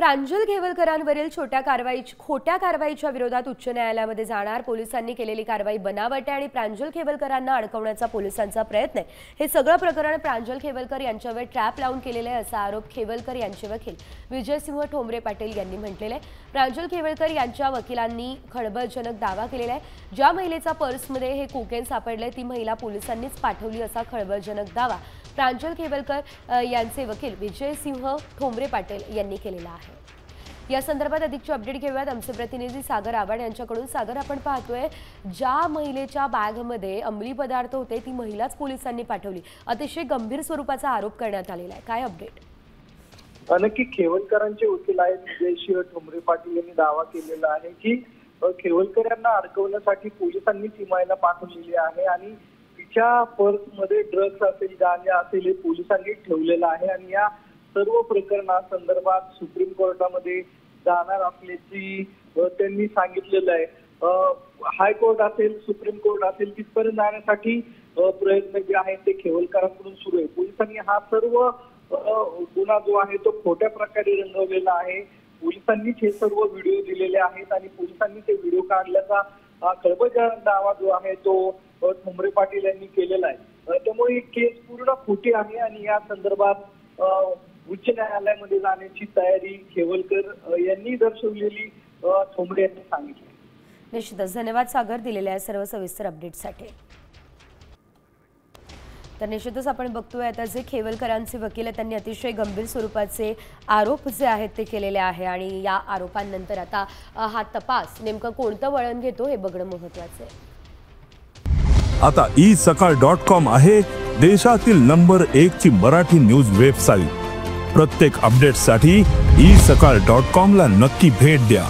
प्रांजल खेवलकरांवरील खोट्या कारवाईच्या विरोधात उच्च न्यायालयामध्ये जाणार। पोलिसांनी केलेली कारवाई बनावट आहे आणि प्रांजल खेवलकरांना अडकवण्याचा पोलिसांचा प्रयत्न आहे। हे सगळं प्रकरण प्रांजल खेवलकर यांच्यावर ट्रॅप लावून केलेले आहे असा आरोप खेवलकर यांचे वकील विजयसिंह ठोंबरे पाटील यांनी म्हटलेला आहे। प्रांजल खेवलकर यांच्या वकिलांनी खळबळजनक दावा केलेला आहे। ज्या महिलेचा पर्समध्ये हे कोकेन सापडले ती महिला पोलिसांनीच पाठवली असा खळबळजनक दावा प्रांजल खेवलकर यांचे वकील विजयसिंह ठोंबरे पाटील यांनी केलेला आहे। या संदर्भात अधिकची अपडेट घेऊयात आमचे प्रतिनिधी सागर आव्हाड यांच्याकडून। सागर, आपण पाहतोय ज्या महिलेच्या बॅगमध्ये अंमली पदार्थ होते ती महिलाच पोलिसांनी पाठवली, अतिशय गंभीर स्वरूपाचा आरोप करण्यात आलेला आहे, काय अपडेट? नक्की खेवलकरांचे वकील आहेत विजयसिंह ठोंबरे पाटील यांनी दावा केलेला आहे की खेवलकर यांना अडकवण्यासाठी पोलिसांनी ती महिला पाठवलेली आहे आणि तिच्या पर्समध्ये ड्रग्ज असेल, गांजा असेल हे पोलिसांनी ठेवलेलं आहे आणि या सर्व प्रकरणासंदर्भात सुप्रीम कोर्टामध्ये जाणार असल्याची त्यांनी सांगितलेलं आहे। हायकोर्ट असेल, सुप्रीम कोर्ट असेल, तिथपर्यंत जाण्यासाठी प्रयत्न जे आहेत ते खेवलकरांकडून सुरू आहे। पोलिसांनी हा सर्व गुन्हा जो आहे तो खोट्या प्रकारे रंगवलेला आहे। पोलिसांनीच हे सर्व व्हिडिओ दिलेले आहेत आणि पोलिसांनी ते व्हिडिओ काढल्याचा खळबळजनक दावा जो आहे तो ठोंबरे पाटील यांनी केलेला आहे। त्यामुळे ही केस पूर्ण खोटी आहे आणि या संदर्भात उच्च न्यायालयामध्ये जाण्याची तयारी खेवलकर यांनी दर्शवलेली ठोंबरे यांनी सांगितली। निश्चितच धन्यवाद सागर दिलेल्या सर्व सविस्तर अपडेटसाठी। तर निश्चितच आपण बघतोय आता जे खेवलकरांचे वकील आहेत त्यांनी अतिशय गंभीर स्वरूपाचे आरोप जे आहेत ते केलेले आहे आणि या आरोपांनंतर आता हा तपास नेमकं कोणतं वळण घेतो हे बघणं महत्त्वाचं आहे। आता isakal.com आहे देशातील नंबर 1 ची मराठी न्यूज वेबसाईट। प्रत्येक अपडेटसाठी isakal.com ला नक्की भेट द्या।